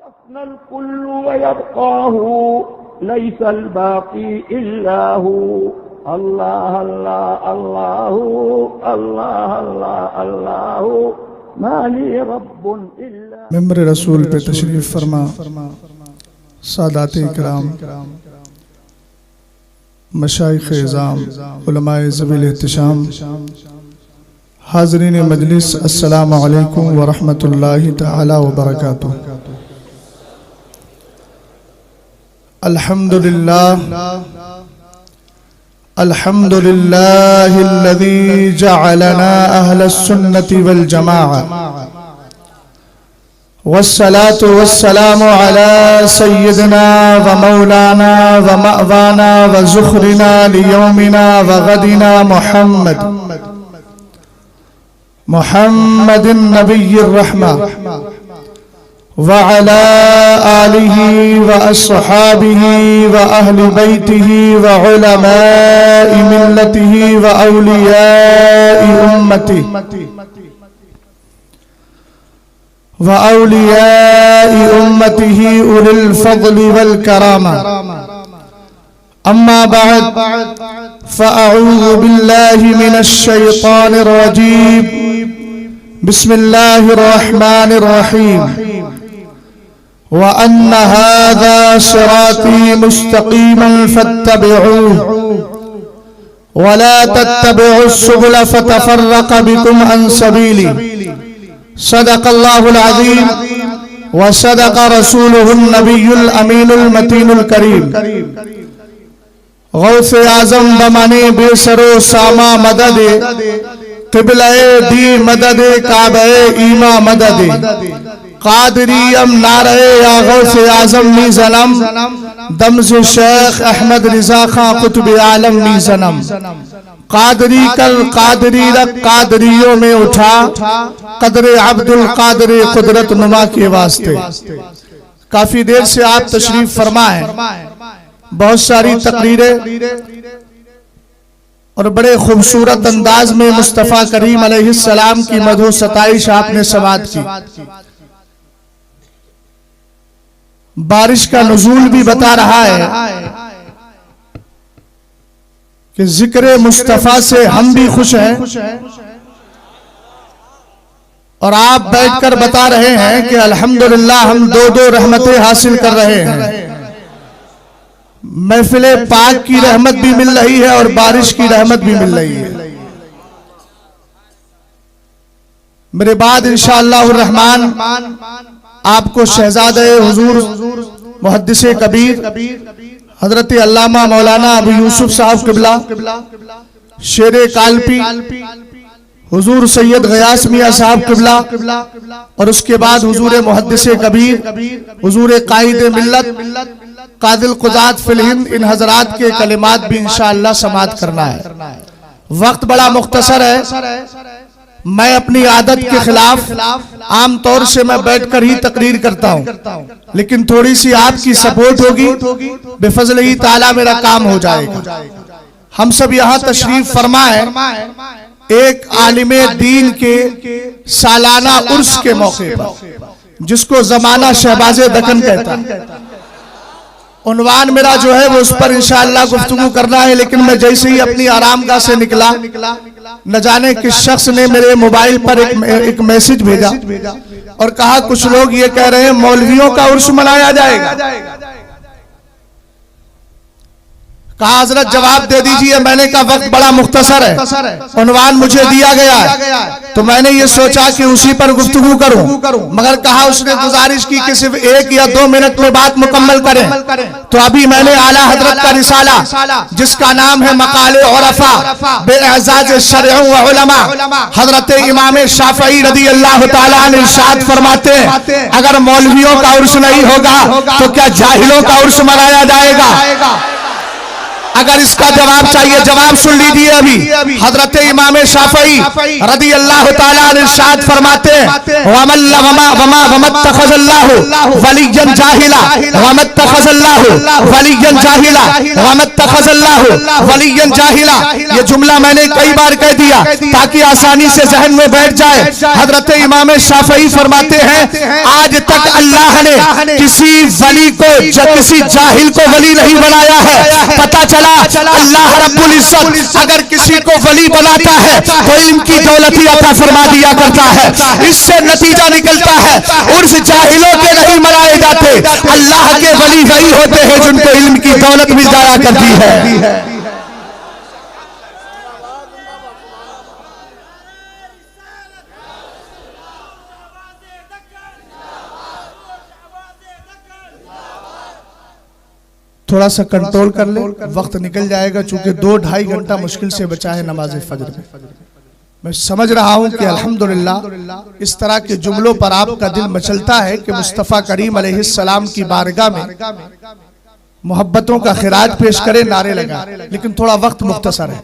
يفنى الكل ويبقى هو ليس الباقي إلا هو الله الله الله الله الله الله ما لي رب إلا ممبر رسول پہ تشریف فرما سادات اکرام، مشائخ اعظام، علماء ذوی الاحتشام، حاضرین مجلس، السلام علیکم ورحمۃ اللہ تعالی وبرکاتہ۔ الحمدللہ الحمدللہ الذی جعلنا اہل السنة والجماعة، والصلاة والسلام على سيدنا ومولانا ومأوانا وزخرنا ليومنا وغدنا محمد النبي الرحمة وعلى آله وأصحابه وأهل بيته وعلماء ملته وأولياء أمته أولي الفضل والكرامة، أما بعد فأعوذ بالله من الشيطان الرجيم، بسم الله الرحمن الرحيم، وأن هذا صراطي مستقيما فاتبعوه ولا تتبعوا السبل فتفرق بكم عن سبيله، صدق الله العظيم وصدق رسوله النبي الأمين المتين الكريم۔ غوث اعظم بمانے بے سرو ساما مدد، قبلہ دی مدد، کعبہ ایما مدد، قادری ام نعرہ یا غوث اعظم می زنم، دمز شیخ احمد رضا خان قطب عالم می زنم، قادری کل قادری رکھ قادریوں میں اٹھا، قدر عبد القادر قدرت نما کے واسطے۔ کافی دیر سے آپ تشریف فرما ہے، بہت ساری تقریریں اور بڑے خوبصورت انداز میں مصطفیٰ کریم علیہ السلام کی مدح و ستائش آپ نے سماعت کی۔ بارش کا نزول بھی بتا رہا ہے کہ ذکر مصطفیٰ سے ہم بھی خوش ہیں، اور آپ بیٹھ کر بتا رہے ہیں کہ الحمدللہ ہم دو رحمتیں حاصل کر رہے ہیں۔ محفل پاک کی رحمت بھی مل رہی ہے اور بارش کی رحمت بھی مل رہی ہے۔ میرے بعد انشاءاللہ الرحمن آپ کو شہزادہ حضور محدث کبیر حضرت علامہ مولانا ابو یوسف صاحب قبلہ، شیر کالپی حضور سید غیاث میاں صاحب قبلہ، اور اس کے بعد حضور محدث کبیر، حضور قائد ملت، قاضی القضات فی الہند، ان حضرات کے کلمات بھی انشاءاللہ سماعت کرنا ہے۔ وقت بڑا مختصر ہے، میں اپنی عادت کے خلاف عام طور سے میں بیٹھ کر ہی تقریر کرتا ہوں، لیکن تھوڑی سی آپ کی سپورٹ ہوگی، بفضل ہی تعالیٰ میرا کام ہو جائے گا۔ ہم سب یہاں تشریف فرما ہے ایک عالم دین کے سالانہ عرس کے موقع پر، جس کو زمانہ شہباز دکن کہتا ہے۔ عنوان میرا جو ہے وہ اس پر انشاءاللہ گفتگو کرنا ہے، لیکن میں جیسے ہی اپنی آرام گاہ سے نکلا، نہ جانے کس شخص نے میرے موبائل پر ایک میسج بھیجا اور کہا کچھ لوگ یہ کہہ رہے ہیں مولویوں کا عرس منایا جائے گا۔ کہا حضرت جواب دے دیجئے۔ میں نے کہا وقت بڑا مختصر ہے، عنوان مجھے دیا گیا ہے، تو میں نے یہ سوچا کہ اسی پر گفتگو کروں، مگر کہا اس نے گزارش کی کہ صرف 1 یا 2 منٹ میں بات مکمل کریں۔ تو ابھی میں نے اعلیٰ حضرت کا رسالہ جس کا نام ہے مقال عرفا بے اعزاز شرع و علماء، حضرت امام شافعی رضی اللہ تعالیٰ عنہ ارشاد فرماتے ہیں اگر مولویوں کا عرس نہیں ہوگا تو کیا جاہلوں کا عرس منایا جائے گا؟ اگر اس کا جواب چاہیے جواب سن لیجیے ابھی. حضرت امام شافعی رضی اللہ تعالیٰ عنہ ارشاد فرماتے ہیں وَمَا اتَّخَذَ اللَّهُ وَلِيًّا جَاهِلًا وَمَا اتَّخَذَ اللَّهُ وَلِيًّا جَاهِلًا وَمَا اتَّخَذَ اللَّهُ وَلِيًّا جَاهِلًا. یہ جملہ میں نے کئی بار کہہ دیا تاکہ آسانی سے ذہن میں بیٹھ جائے. حضرت امام شافعی فرماتے ہیں آج تک اللہ نے کسی ولی کو کسی جاہل کو ولی نہیں بنایا ہے. پتہ چلا اللہ رب العزت اگر کسی کو ولی بناتا ہے تو علم کی دولت ہی عطا فرما دیا کرتا ہے. اس سے نتیجہ نکلتا ہے عرف جاہلوں کے نہیں منائے جاتے, اللہ کے ولی وہی ہوتے ہیں جن کو علم کی دولت بھی ضائع کرتی ہے. تھوڑا سا کنٹرول کر لیں, وقت نکل جائے گا چونکہ 2-2.5 گھنٹہ مشکل سے بچا ہے نماز فجر میں. میں سمجھ رہا ہوں کہ الحمدللہ اس طرح کے جملوں پر آپ کا دل مچلتا ہے کہ مصطفیٰ کریم علیہ السلام کی بارگاہ میں محبتوں کا خراج پیش کرے, نعرے لگا, لیکن تھوڑا وقت مختصر ہے.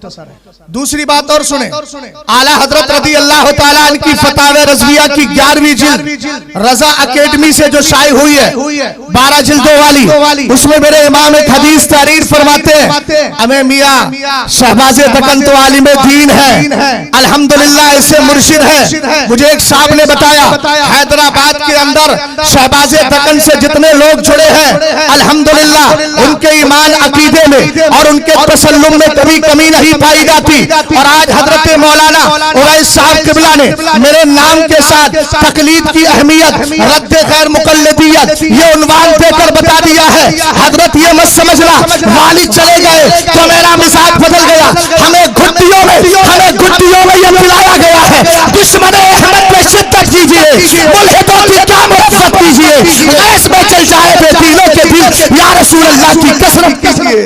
دوسری بات اور سنیں, اعلیٰ حضرت رضی اللہ تعالیٰ عنہ کی فتاوی رضویہ کی 11ویں جلد رضا اکیڈمی سے جو شائع ہوئی ہے 12 جلدوں والی, اس میں میرے امام ایک حدیث تحریر فرماتے ہیں ہمیں میاں شہباز دکن تو عالم دین ہے, الحمدللہ اسے مرشد ہے. مجھے ایک صاحب نے بتایا حیدرآباد کے اندر شہباز دکن سے جتنے لوگ جڑے ہیں الحمدللہ ان کے ایمان عقیدے میں اور ان کے تسلم میں کبھی کمی نہیں پائی جاتی. اور آج حضرت مولانا اویس صاحب قبلہ نے میرے نام کے ساتھ تقلید کی اہمیت, رد غیر مقلدیت یہ عنوان دے کر بتا دیا ہے. حضرت یہ مت سمجھنا والد چلے گئے تو میرا مزاج بدل گیا, ہمیں گھٹیوں میں یہ ملایا گیا ہے. دشمن احمد پہ شدت کیجیے, ملحدوں کی کیا محبت کیجیے, ایس میں چل جائے بے دینوں کے دل یا رسول اللہ کی کثرت کیجیے.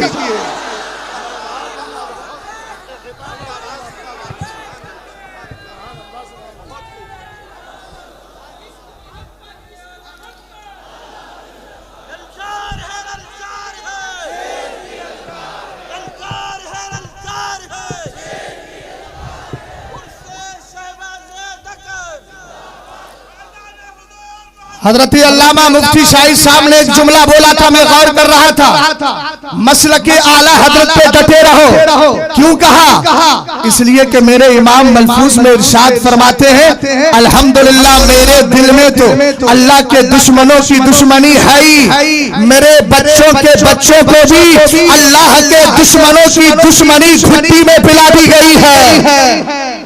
حضرت علامہ مفتی شاہی صاحب نے ایک جملہ بولا تھا, میں غور کر رہا تھا, مسلک اعلیٰ حضرت پہ ڈٹے رہو. کیوں کہا؟ اس لیے کہ میرے امام ملفوظ میں ارشاد فرماتے ہیں الحمدللہ میرے دل میں تو اللہ کے دشمنوں کی دشمنی ہے ہی, میرے بچوں کے بچوں کو بھی اللہ کے دشمنوں کی دشمنی گھٹی میں پلا دی گئی ہے.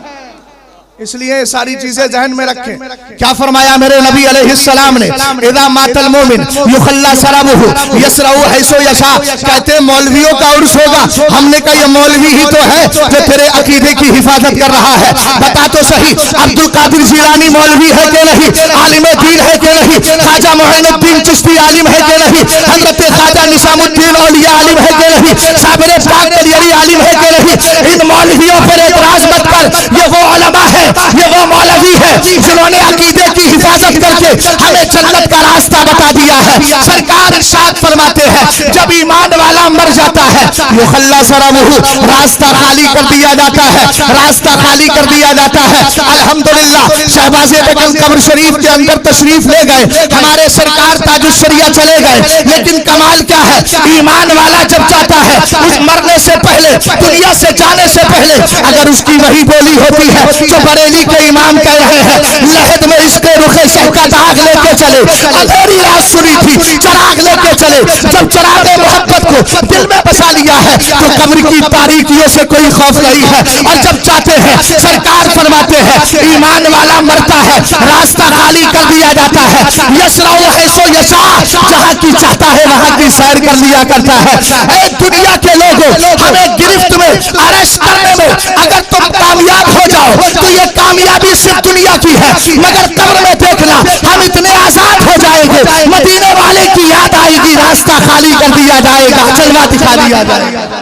اس لیے ساری چیزیں ذہن میں رکھیں. کیا فرمایا میرے نبی علیہ السلام نے, اذا مات المومن یخلی سربہ یسرع حیث یشاء. کہتے ہیں مولویوں کا عرس ہوگا. ہم نے کہا یہ مولوی ہی تو ہے جو تیرے عقیدے کی حفاظت کر رہا ہے. بتا تو صحیح عبد القادر جیلانی مولوی ہے کہ نہیں, عالم دین ہے کہ نہیں, خواجہ معین الدین چشتی عالم ہے کہ نہیں, حضرت خواجہ نظام الدین اولیاء عالم ہے کہ نہیں, صابر پاک علی عالم ہے کہ نہیں. ان مولویوں پر اعتراض مت کر, یہ وہ علماء ہے, یہ وہ مولوی ہے جنہوں نے عقیدے کی حفاظت کر کے ہمیں جنت کا راستہ بتا دیا ہے. سرکار ارشاد فرماتے ہیں جب ایمان والا مر جاتا ہے یخلی سربہ, راستہ خالی کر دیا جاتا ہے, راستہ خالی کر دیا جاتا ہے. الحمدللہ شہباز دکن قبر شریف کے اندر تشریف لے گئے, ہمارے سرکار تاج الشریعہ چلے گئے, لیکن کمال کیا ہے, ایمان والا جب جاتا ہے اس مرنے سے پہلے, دنیا سے جانے سے پہلے اگر اس کی وہی بولی ہوتی ہے جو بریلی کے امام کہہ رہے ہیں لحد میں اس کے رخ شہ کا داغ لے کے چلے, اندھیری رات سنی تھی چراغ لے کے چلے, جب چراغ محبت کو دل میں بسا لیا ہے تو قبر کی تاریکیوں سے کوئی خوف نہیں ہے. اور جب چاہتے ہیں سرکار فرماتے ہیں ایمان والا مرتا ہے راستہ خالی کر دیا جاتا ہے, یسرع حیث یشاء, جہاں کی چاہتا ہے وہاں کی سیر کر لیا کرتا ہے. اے دنیا کے لوگوں, ہمیں گرفت میں ارسٹ کرنے میں اگر تم کامیاب ہو جاؤ تو یہ کامیابی صرف دنیا کی ہے, مگر قبر میں دیکھنا ہم اتنے آزاد ہو جائیں گے, مدینے والے کی یاد آئے گی, راستہ خالی کر دیا جائے گا, جلوہ دکھا دیا جائے گا.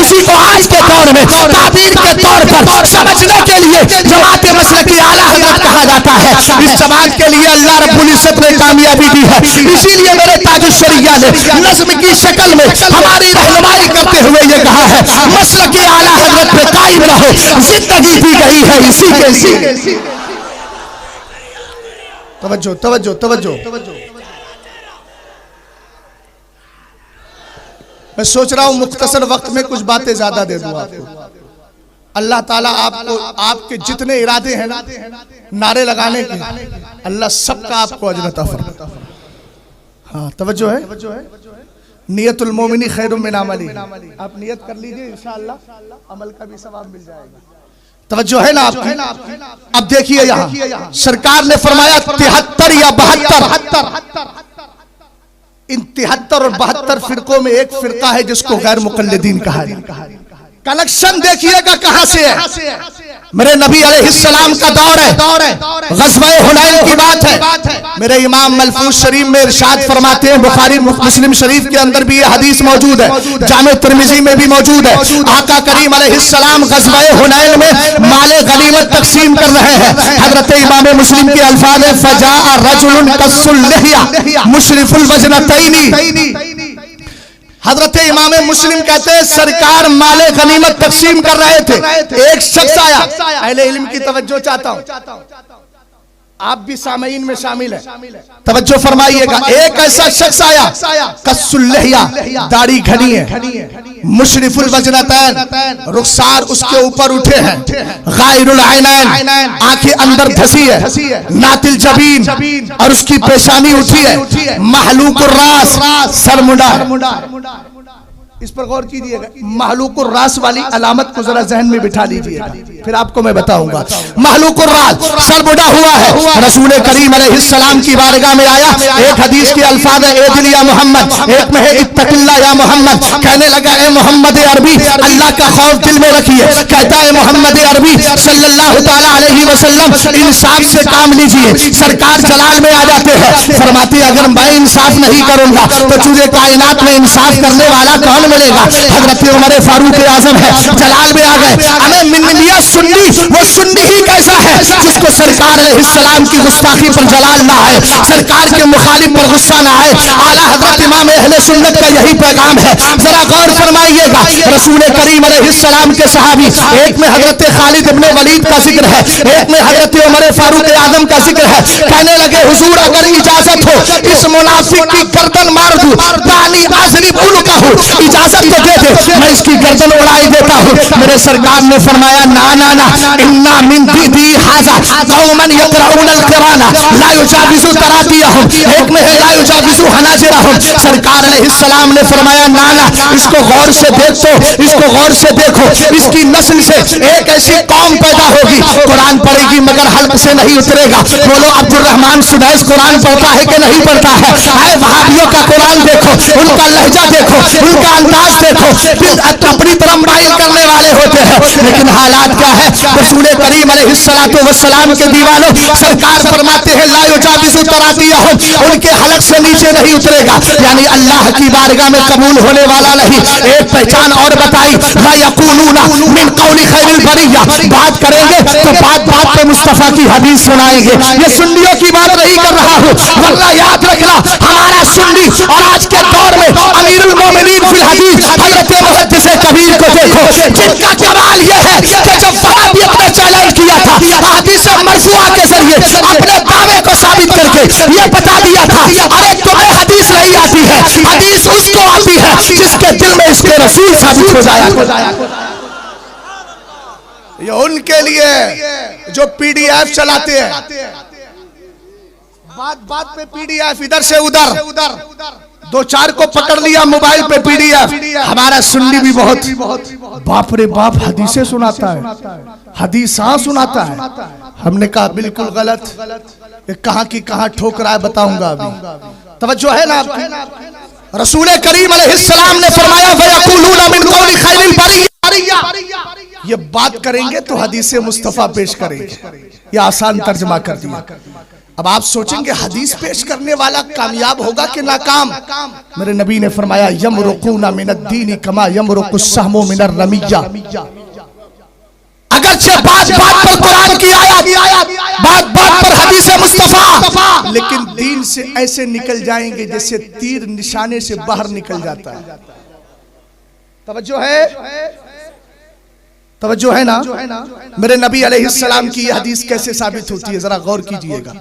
اسی کو آج کے دور میں تعبیر کے طور پر سمجھنے کے لیے جماعت مسلکی اعلیٰ حضرت کہا جاتا ہے۔ اس جماعت کے لیے اللہ رب العزت نے کامیابی دی ہے، اسی لیے میرے تاج الشریعہ نے نظم کی شکل میں ہماری رہنمائی کرتے ہوئے یہ کہا ہے، مسلکی اعلیٰ حضرت پہ قائم رہو، زندگی دی گئی ہے اسی کے لیے۔ توجہ توجہ توجہ۔ میں سوچ رہا ہوں مختصر وقت میں کچھ باتیں زیادہ دے دوں آپ کو۔ اللہ تعالیٰ آپ کے جتنے ارادے ہیں نا نعرے لگانے کے، اللہ سب کا آپ کو اجر عطا فرمائے۔ ہاں توجہ ہے، نیت المومنی خیر من عملی، آپ نیت کر لیجئے انشاءاللہ عمل کا بھی ثواب مل جائے گا۔ توجہ ہے نا آپ کی؟ اب دیکھیے یہاں سرکار نے فرمایا 73 یا 72، ان 73 اور 72 فرقوں میں ایک فرقہ ہے جس کو غیر مقلدین کہا جاتا ہے۔ کنیکشن دیکھیے گا کہاں سے ہے۔ میرے نبی علیہ السلام کا دور ہے، غزوہ حنین کی بات ہے۔ میرے امام ملفوظ شریف میں ارشاد فرماتے ہیں، بخاری مسلم شریف کے اندر بھی یہ حدیث موجود ہے، جامع ترمذی میں بھی موجود ہے، آقا کریم علیہ السلام غزوہ حنین میں مال غنیمت تقسیم کر رہے ہیں۔ حضرت امام مسلم کے الفاظ ہیں، فجاء رجل قص اللحیہ مشرف الوجنتین۔ حضرت امام مسلم کہتے ہیں سرکار مال غنیمت تقسیم کر رہے تھے، ایک شخص آیا، اہل علم کی توجہ چاہتا ہوں، آپ بھی سامعین میں شامل ہیں، توجہ فرمائیے گا۔ ایک ایسا شخص آیا قص اللحیہ، داڑھی گھنی ہے، مشرف الوجنتین، رخسار اس کے اوپر اٹھے ہیں، غائر العینین، آنکھیں اندر دھسی ہے، نات الجبین، اور اس کی پیشانی اٹھی ہے، محلوق الراس، سر منڈا۔ اس پر غور کیجئے گا، محلوق الراس والی علامت کو ذرا ذہن میں بٹھا لیجئے گا، پھر آپ کو میں بتاؤں گا۔ محلوق الراس، سر بڑا ہوا ہے، رسول کریم علیہ السلام کی بارگاہ میں آیا، ایک حدیث کے الفاظ ہے اے دل یا محمد، ایک میں ہے اتق اللہ یا محمد، کہنے لگا اے محمد عربی اللہ کا خوف دل میں رکھیے، کہتا ہے محمد عربی صلی اللہ تعالی علیہ وسلم انصاف سے کام لیجئے۔ سرکار جلال میں آ جاتے ہیں، فرماتے اگر میں انصاف نہیں کروں گا تو تجھے کائنات میں انصاف کرنے والا کون ملے گا؟ حضرت عمر فاروق اعظم ہے، جلال میں آ گئے، ہمیں میاں سنی، وہ سنی ہی کیسا ہے جس کو سرکار علیہ السلام کی گستاخی پر جلال نہ آئے، سرکار کے مخالف پر غصہ نہ آئے۔ اعلیٰ حضرت امام اہل سنت کا یہی پیغام ہے، ذرا غور فرمائیے گا۔ رسول کریم علیہ السلام کے صحابی، ایک میں حضرت خالد ابن ولید کا ذکر ہے، ایک میں حضرت عمر فاروق اعظم کا ذکر ہے، کہنے لگے حضور اگر اجازت ہو اس منافق کی گردن مار دوں، دانی اضرب عنقہ، اجازت تو دے دے میں اس کی گردن اڑائی دیتا ہوں۔ میرے سرکار نے فرمایا نا نا نا، انا من دی ھذا قوما یقرؤون القرآن لا یجاوز تراقیہم، ایک میں ہے لا یجاوز حناجرہم۔ سرکار علیہ السلام نے فرمایا نا نا، اس کو غور سے دیکھو، اس کو غور سے دیکھو، اس کی نسل سے ایک ایسی قوم پیدا ہوگی، قرآن پڑھے گی مگر حلق سے نہیں اترے گا۔ بولو عبد الرحمن سدیس قرآن پڑھتا ہے کہ نہیں پڑھتا ہے؟ اے وہابیوں کا قرآن دیکھو، ان کا لہجہ دیکھو، ان کا انداز دیکھو، پھر اپنی طرف مائل کرنے والے ہوتے ہیں، لیکن حالات کیا ہے؟ رسول کریم علیہ السلام کے دیوانوں، سرکار فرماتے ہیں لا یجاوز تراقیہم، ان کے حلق سے نیچے نہیں اترے گا، یعنی اللہ کی بارگاہ میں قبول ہونے والا نہیں۔ ایک پہچان اور بتائی، لا یقولون من قول خیر البریہ، بات کریں گے تو بات بات پہ مصطفیٰ کی حدیث سنائیں گے۔ یہ سنیوں کی بات نہیں کر رہا ہوں، ورنہ یاد رکھنا ہمارا سنی، اور آج کے دور میں امیر المومنین فی الحدیث حضرت محدث کبیر کو دیکھو، جن کا کمال یہ ہے کہ جب وہابیت نے چیلنج کیا تھا حدیث مرفوعہ کے ذریعے اپنے دعوے کو ثابت کر کے یہ بتا دیا تھا، ارے تمہیں حدیث نہیں آتی ہے، حدیث اس کو آتی ہے جس کے دل میں اس کے رسول ثابت ہو جایا۔ یہ ان کے لیے جو پی ڈی ایف چلاتے ہیں، بات پہ پی ڈی ایف ادھر سے ادھر، دو چار کو پکڑ لیا موبائل پہ پی ڈی ایف۔ ہمارا سنی بھی بہت باپ رے باپ حدیثیں سناتا ہے، حدیثاں سناتا ہے۔ ہم نے کہا بالکل غلط، کہاں کی کہاں ٹھوکرا ہے بتاؤں گا ابھی، توجہ ہے نا آپ کی؟ رسول کریم علیہ السلام نے فرمایا وَيَقُولُونَ مِن قَوْلِ خَيْرِ الْبَرِيَّةِ، یہ بات کریں گے تو حدیث مصطفیٰ پیش کریں گے۔ یہ آسان ترجمہ کر دیا، اب آپ سوچیں گے حدیث پیش کرنے والا کامیاب ہوگا کہ ناکام؟ میرے نبی نے فرمایا یمرقون من الدین کما یمرق السهم من الرمیہ. اگرچہ بات بات پر قرآن کی آیات، بات بات پر حدیث مصطفیٰ، لیکن دین سے ایسے نکل جائیں گے جیسے تیر نشانے سے باہر نکل جاتا ہے. توجہ ہے نا؟ میرے نبی علیہ السلام کی یہ حدیث کیسے ثابت ہوتی ہے ذرا غور کیجئے گا.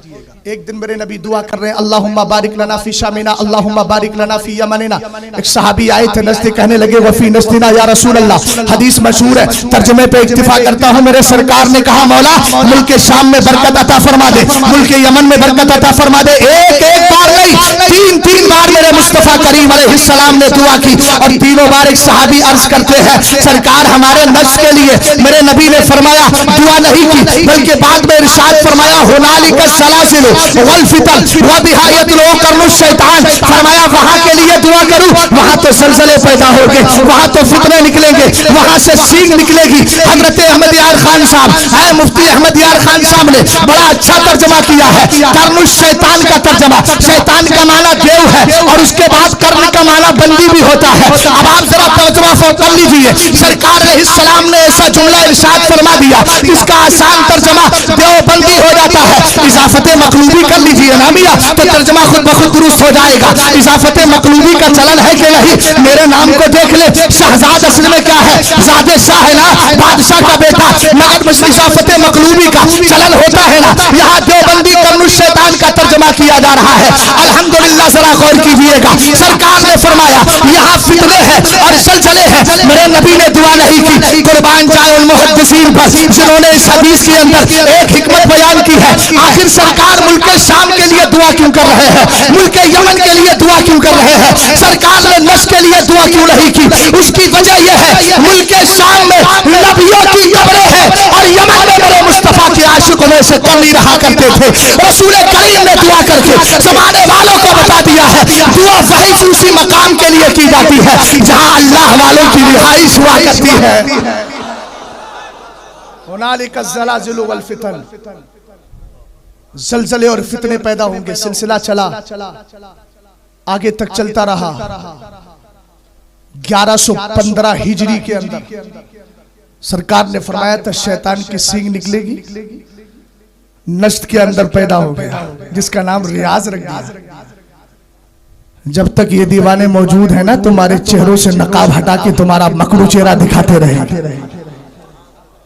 ایک دن میرے نبی دعا کر رہے ہیں اللہم بارک لنا فی شامنا اللہم بارک لنا فی یمننا. ایک صحابی آئے تھے نزد کہنے لگے وفی نزدنا یا رسول اللہ. حدیث مشہور ہے، ترجمے پہ اکتفا کرتا ہوں. میرے سرکار نے کہا مولا ملک شام میں برکت عطا فرما دے، ملک یمن میں برکت عطا فرما دے. ایک بار نہیں، تین بار میرے مصطفیٰ کریم علیہ السلام نے دعا کی، اور تینوں بار ایک صحابی عرض کرتے ہیں سرکار ہمارے نفس کے لیے. میرے نبی نے فرمایا دعا نہیں کی، بلکہ بعد میں ارشاد فرمایا ہنالک الزلازل والفتن وبها يطلع قرن الشیطان. فرمایا وہاں کے لیے دعا کروں، وہاں تو زلزلے پیدا ہوں گے، وہاں تو فتنے نکلیں گے، وہاں سے سینگ نکلے گی. حضرت احمد یار خان صاحب، اے مفتی احمد یار خان صاحب نے بڑا اچھا ترجمہ کیا ہے. قرن الشیطان کا ترجمہ، شیطان کا معنی دیو ہے، اور اس کے بعد قرن کا معنی بندی بھی ہوتا ہے. اب آپ ذرا ترجمہ کر لیجئے. سرکار علیہ السلام نے ایسا جملہ ارشاد فرما دیا، اس کا آسان ترجمہ دیوبندی ہو جاتا ہے. اضافت مقلوبی کر لیجئے نا میاں تو ترجمہ خود بخود درست ہو جائے گا. اضافت مقلوبی کا چلن ہے کہ نہیں؟ میرے نام کو دیکھ لے، شہزاد اصل میں کیا ہے؟ زادِ شاہ ہے نا، بادشاہ کا بیٹا. مگر اضافت مقلوبی کا چلن ہوتا ہے نا. یہاں دیوبندی قرن الشیطان کا ترجمہ کیا جا رہا ہے. الحمدللہ ذرا غور کیجئے گا. سرکار نے فرمایا یہاں فتنے ہیں اور زلزلے ہیں. میرے نبی نے دعا نہیں کی. قربان جائے المحدثین پر جنہوں نے اس حدیث کے اندر ایک حکمت بیان کی ہے. آخر سرکار ملک شام کے لیے دعا کیوں کر رہے ہیں؟ ملک یمن کے لیے دعا کیوں کر رہے ہیں؟ سرکار نے نفس کے لیے دعا کیوں نہیں کی؟ اس کی وجہ یہ ہے ملک شام میں نبیوں کی قبریں ہیں، اور یمن میں میرے مصطفیٰ کے عاشقوں میں سے کمی رہا کرتے تھے. رسول کریم نے دعا کر کے زمانے والوں کو بتا دیا ہے دعا وحی اسی مقام کے لیے کی جاتی ہے جہاں اللہ والوں کی رہائش ہوا کرتی ہے. ہنالک الزلازل والفتن، زلزلے اور فتنے پیدا ہوں گے. سلسلہ چلا آگے تک چلتا رہا. 1115 ہجری کے اندر سرکار نے فرمایا تھا شیطان کی سینگ نکلے گی. نجد کے اندر پیدا ہو گیا جس کا نام ریاض رکھ دیا. جب تک یہ دیوانے موجود ہیں نا تمہارے چہروں سے نقاب ہٹا کے تمہارا مکرو چہرہ دکھاتے رہیں.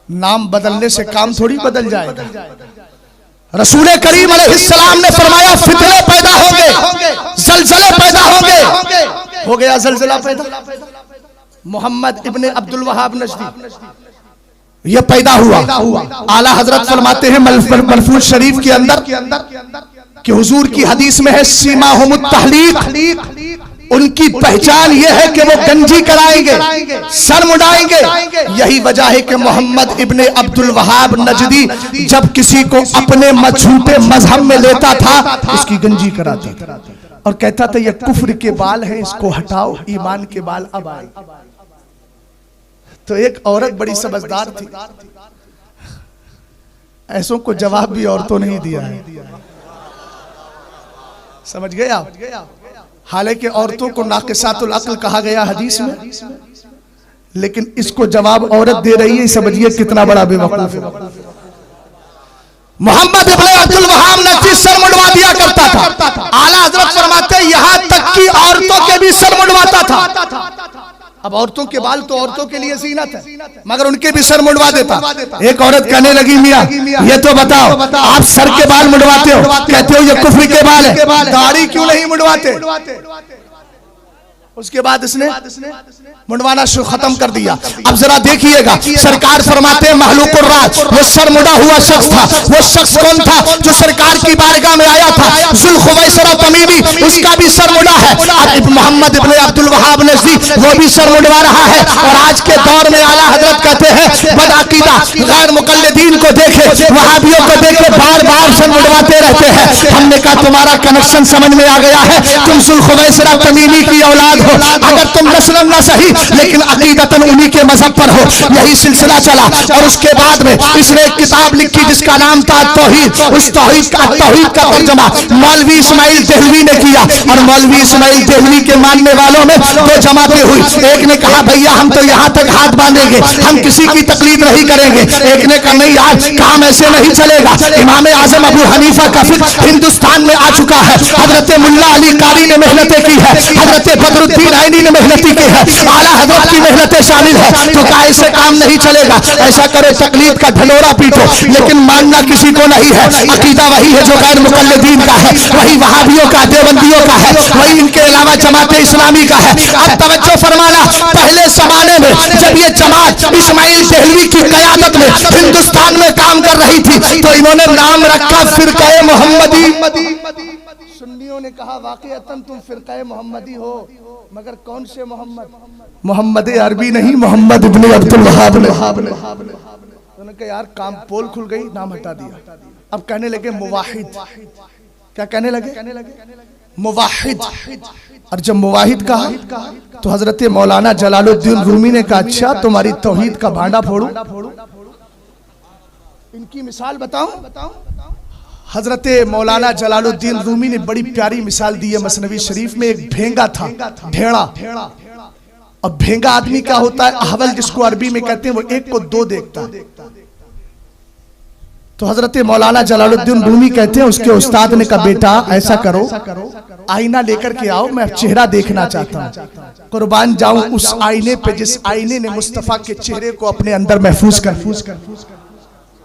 نام بدلنے سے کام تھوڑی بدل جائے گا. رسول کریم علیہ السلام نے فرمایا فتنے پیدا ہوں گے، زلزلے پیدا ہوں گے. ہو گیا زلزلہ پیدا. محمد ابن عبد الوہاب نجدی یہ پیدا ہوا. اعلیٰ حضرت فرماتے ہیں ملفوظ شریف کے اندر کہ حضور کی حدیث میں ہے سیماہم التحلیق، ان کی پہچان یہ ہے کہ وہ گنجی کرائیں گے، سر مڈائیں گے. یہی وجہ ہے کہ محمد ابن عبد الوہاب نجدی جب کسی کو اپنے مجھوٹے مذہب میں لیتا تھا اس کی گنجی کراتا تھا اور کہتا تھا یہ کفر کے بال ہیں، اس کو ہٹاؤ، ایمان کے بال اب آئے. تو ایک عورت بڑی سمجھدار تھی، ایسوں کو جواب بھی عورتوں نہیں دیا ہے. سمجھ گئے آپ؟ حالانکہ عورتوں کو ناقصات العقل کہا گیا حدیث میں، لیکن اس کو جواب عورت دے رہی ہے. سمجھئے کتنا بڑا بے وقوف ہے. محمد ابن عبد الوہاب نے سر مڈوا دیا کرتا تھا. اعلیٰ حضرت فرماتے ہیں یہاں تک کہ عورتوں کے بھی سر مڈواتا تھا. اب عورتوں کے بال تو عورتوں کے لیے زینت ہے مگر ان کے بھی سر مڈوا دیتا. ایک عورت کہنے لگی میاں یہ تو بتاؤ آپ سر کے بال مڈواتے ہو، کہتے ہو یہ کفر کے بال ہے، داڑھی کیوں نہیں مڈواتے؟ اس کے بعد اس نے منڈوانا ختم کر دیا. اب ذرا دیکھیے گا سرکار فرماتے ہیں محلوق الراس، وہ سر مڈا ہوا شخص تھا. وہ شخص کون تھا؟ جو سرکار کی بارگاہ میں آیا تھا، ذوالخویصرہ تمیمی، اس کا بھی سر مڈا ہے. اب محمد ابن عبد الوہاب نجدی وہ بھی سر مڈوا رہا ہے. اور آج کے دور میں اعلیٰ حضرت کہتے ہیں بدعقیدہ غیر مقلدین کو دیکھے، وہابیوں کو دیکھے بار بار سر مڈواتے رہتے ہیں. ہم نے کا تمہارا کنیکشن سمجھ میں آ گیا ہے. تم ذوالخویسرہ تمیمی کی اولاد ہو, اگر تم نسل نہ صحیح لیکن عقیدتاً انہی کے مذہب پر ہو. یہی سلسلہ چلا اور اس کے بعد میں اس نے ایک کتاب لکھی جس کا نام تھا توحید. اس توحید کا ترجمہ مولوی اسماعیل دہلوی نے کیا, اور مولوی اسماعیل دہلوی کے ماننے والوں میں دو جماعتیں ہوئی. ایک نے کہا بھیا ہم تو یہاں تک ہاتھ باندھیں گے, ہم کسی کی تقلید نہیں کریں گے. ایک نے کہا نہیں یار کام ایسے نہیں چلے گا. امام اعظم ابو حنیفہ کا فقہ ہندوستان میں آ چکا ہے, حضرت ملا علی قاری نے محنتیں کی ہے, حضرت بدر الدین عینی نے محنتیں کی ہے, اعلیٰ حضرت کی محنتیں شامل ہے. تو کہا ایسے کام نہیں چلے گا, ایسا کرے تقلید کا ڈھلورا پیٹو, لیکن ماننا کسی کو نہیں ہے. عقیدہ وہی ہے جو غیر مقلدین کا ہے, وہی وہابیوں کا, دیوبندیوں کا ہے, وہی ان کے علاوہ جماعت اسلامی کا ہے. اب توجہ فرمانا, پہلے زمانے میں جب یہ جماعت اسماعیل دہلوی کی قیادت میں ہندوستان میں کام کر رہی تھی تو انہوں نے نام رکھا فرقہ محمدی. سنیوں نے کہا واقعتاً تم فرقہ محمدی ہو, مگر کون سے محمد؟ محمد عربی نہیں, محمد ابن عبد الوہاب نے. انہوں نے کہا یار کام پول کھل گئی, نام ہٹا دیا. اب کہنے لگے موحد. کیا کہنے لگے؟ موحد. اور جب موحد کہا تو حضرت مولانا جلال الدین رومی نے کہا اچھا تمہاری توحید کا بھانڈا پھوڑوں. ان کی مثال بتاؤں. حضرت مولانا جلال الدین رومی نے بڑی پیاری مثال دی ہے مثنوی شریف میں. ایک بھینگا تھا, ڈھیڑا. اب بھینگا آدمی کا ہوتا ہے احول, جس کو عربی میں کہتے ہیں, وہ ایک کو دو دیکھتا ہے. تو حضرت مولانا جلال الدین رومی کہتے ہیں اس کے استاد نے کہا بیٹا ایسا کرو, آئینہ لے کر کے آؤ, میں چہرہ دیکھنا چاہتا ہوں. قربان جاؤں اس آئینے پہ جس آئینے نے مصطفیٰ کے چہرے کو اپنے اندر محفوظ کر.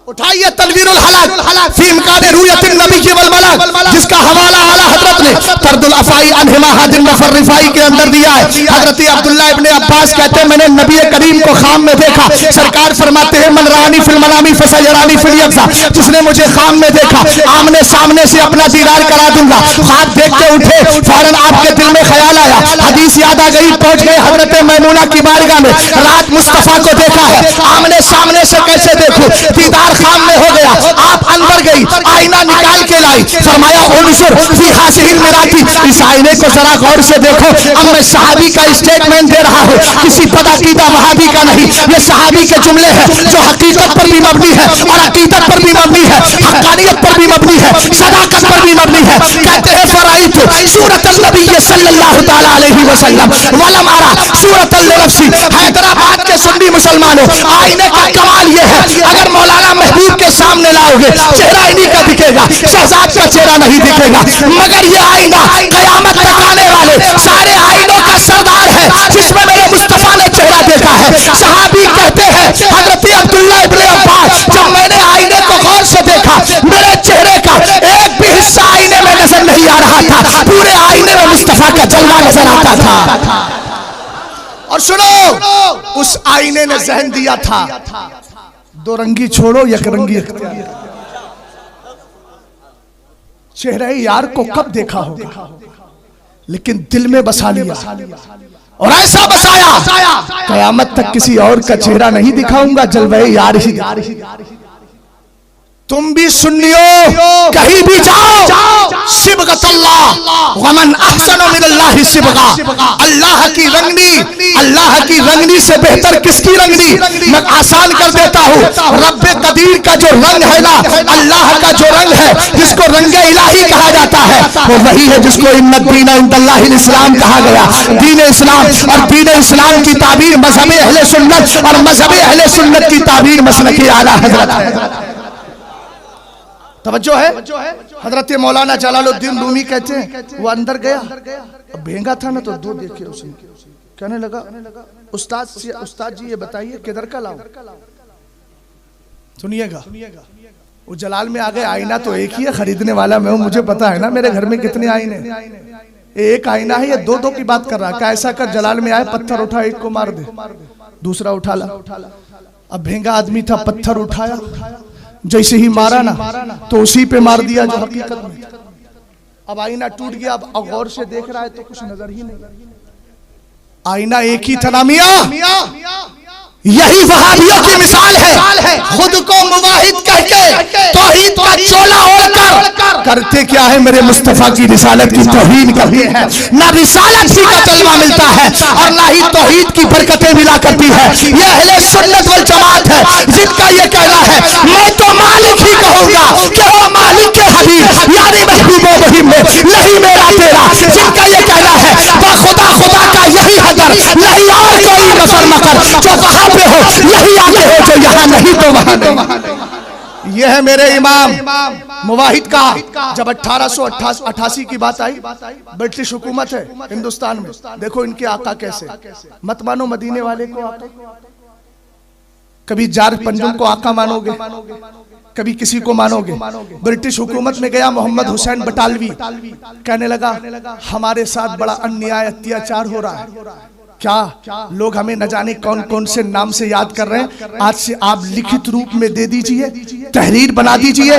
اٹھائیے تنویر الحلق فی امکان رؤیت النبی والملک, جس کا حوالہ اعلیٰ حضرت نے طرد الافائی عن حماحت النفر رفائی کے اندر دیا ہے. حضرت عبداللہ ابن عباس کہتے ہیں میں نے نبی کریم کو خواب میں دیکھا. سرکار فرماتے ہیں من رانی فی المنام فسیرانی فی الیقظہ, جس نے مجھے خواب میں دیکھا آمنے سامنے سے اپنا دیدار کرا دوں گا. خواب دیکھ کے اٹھے, فوراً آپ کے دل میں خیال آیا, حدیث یاد آ گئی, پہنچ گئے حضرت میمونہ کی بارگاہ میں. رات مصطفیٰ کو دیکھا ہے, آمنے سامنے سے کیسے دیکھوں, دیدار خواب میں ہو گیا. آپ اندر گئی, آئینہ نکال کے لائی, فرمایا انظر فی حاضر المراتی, اس آئینے کو ذرا غور سے دیکھو. اب میں صحابی کا اسٹیٹمنٹ دے رہا ہوں, کسی بدعقیدہ وہابی کا نہیں. یہ صحابی کے جملے ہیں جو حقیقت پر بھی مبنی ہے اور عقیدت پر بھی مبنی ہے, حقانیت پر بھی مبنی ہے, صداقت پر بھی مبنی ہے. کہتے ہیں فرائیت سورۃ النبی صلی اللہ تعالی علیہ وسلم ولم ارى سورۃ لنفسی. حیدرآباد کے سنی مسلمانوں, آئینے کا کمال یہ ہے اگر مولانا محبوب کے سامنے لاؤ گے چہرہ انہی کا دکھے گا, شہزاد کا چہرہ نہیں دکھے گا. مگر یہ آئینہ قیامت تک آنے والے سارے آئینوں کا سردار ہے, جس میں میرے مصطفیٰ نے چہرہ دیکھا ہے. صحابی کہتے ہیں حضرت عبداللہ ابن عباس جب میں نے آئینے کو غور سے دیکھا میرے چہرے کا ایک بھی حصہ آئینے میں نظر نہیں آ رہا تھا, پورے آئینے میں مصطفیٰ کا جلوہ نظر آتا تھا. اور سنو, اس آئینے نے ذہن دیا تھا دو رنگی چھوڑو یک رنگی اختیار. چہرہ یار کو کب دیکھا ہوگا, لیکن دل میں بسا لیا, اور ایسا بسایا قیامت تک کسی اور کا چہرہ نہیں دکھاؤں گا, جلوہ یار ہی. تم بھی سنیو کہیں بھی جاؤ, صبغۃ اللہ ومن احسن من اللہ صبغہ. اللہ کی رنگنی سے بہتر کس کی رنگنی. میں آسان کر دیتا ہوں, رب قدیر کا جو رنگ ہے نا, اللہ کا جو رنگ ہے جس کو رنگ الہی کہا جاتا ہے, وہ وہی ہے جس کو ان الدین عند اللہ الاسلام کہا گیا. دین اسلام, اور دین اسلام کی تعبیر مذہب اہل سنت, اور مذہب اہل سنت کی تعبیر مسلک اعلیٰ حضرت ہے. توجہ ہے. حضرت مولانا جلال الدین رومی کہتے ہیں وہ اندر گیا, اب بھینگا تھا نا تو دو دیکھے اس نے, کہنے لگا استاد جی یہ بتائیے کدھر کا لاؤں. سنیے گا, وہ جلال میں آگے آئینہ تو ایک ہی ہے, خریدنے والا میں ہوں, مجھے پتا ہے نا میرے گھر میں کتنے آئینے. ایک آئینہ ہے, یہ دو کی بات کر رہا ہے. ایسا کر جلال میں آئے, پتھر اٹھا, ایک کو مار دے, دوسرا اٹھا لا. اب بھینگا آدمی تھا, پتھر اٹھایا, جیسے ہی مارا نا تو اسی پہ مار دیا جو حقیقت میں. اب آئینہ ٹوٹ گیا, اب غور سے دیکھ رہا ہے تو کچھ نظر ہی نہیں. آئینہ ایک ہی تھا نا میاں. یہی وہابیوں کی مثال ہے, خود کو موحد کہہ کے توحید کا چولا اوڑھ کر کرتے کیا ہے؟ میرے مصطفیٰ کی رسالت کی توہین کرتے ہیں. نہ رسالت ہی کا جلوہ ملتا ہے اور نہ ہی توحید کی برکتیں ملا کرتی ہے. یہ اہل سنت والجماعت ہے جن کا یہ کہنا ہے میں تو مالک ہی کہوں گا کہ وہ مالک کے حبیب یعنی محبوب و مہیم میں نہیں میرا تیرا. جن کا یہ کہنا ہے خدا خدا کا یہی حضر نہیں اور کوئی نفر مکر جو وہاں پہ ہو یہی آگے ہو جو یہاں نہیں تو وہاں نہیں. یہ ہے میرے امام مواحد کا. جب 1888 کی بات آئی برٹش حکومت ہے ہندوستان میں. دیکھو ان کے آقا کیسے. مت مانو مدینے والے کو آقا, کبھی جارج پنجم کو آقا مانو گے, کبھی کسی کو مانو گے. برٹش حکومت میں گیا محمد حسین بٹالوی, کہنے لگا ہمارے ساتھ بڑا انیائے اتیاچار ہو رہا ہے. کیا لوگ ہمیں نہ جانے کون کون سے نام سے یاد کر رہے ہیں. آج سے آپ لکھت روپ میں دے دیجئے, تحریر بنا دیجئے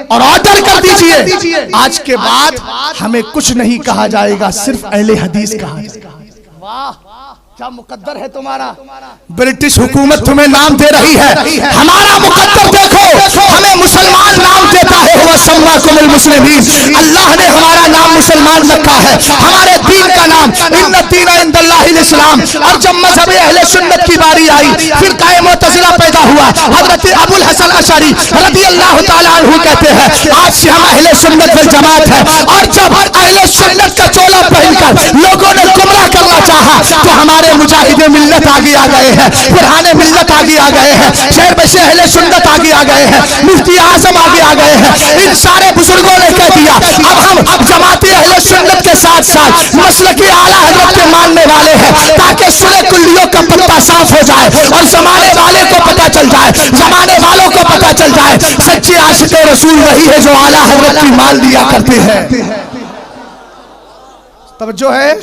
اور آرڈر کر دیجئے. آج کے بعد ہمیں کچھ نہیں کہا جائے گا, صرف اہل حدیث کہا جائے گا. واہ کیا مقدر ہے تمہارا. برٹش حکومت تمہیں نام دے رہی ہے, ہمارا مقدر دیکھو ہمیں مسلمان نام دیتا ہے. هو سماکم المسلمین, اللہ نے ہمارا نام مسلمان رکھا ہے, ہمارے دین کا نام ان الدین عند اللہ الاسلام. اور جب مذہب اہل سنت کی باری آئی فرقہ معتزلہ پیدا ہوا. حضرت ابو الحسن اشعری رضی اللہ تعالیٰ عنہ کہتے ہیں آج سے ہم اہل سنت والجماعت ہیں. اور جب اہل سنت کا چولا پہن کر لوگوں نے گمراہ کرنا چاہا تو ہمارے مجاہد ملت آگے آ گئے ہیں, فرحان ملت آگے آ گئے ہیں, شہر بشے اہل سنت آگے آ گئے ہیں, مفتی اعظم آگے آ گئے ہیں. ان سارے بزرگوں نے کہہ دیا اب جماعت اہل سنت کے ساتھ ساتھ مسلک اعلیٰ حضرت کے ماننے والے ہیں, تاکہ سرے کلیوں کا پتہ صاف ہو جائے اور زمانے والے کو پتہ چل جائے, زمانے والوں کو پتہ چل جائے سچے عاشق رسول وہی ہے جو اعلیٰ حضرت کی مان لیا کرتے ہیں. توجہ ہے,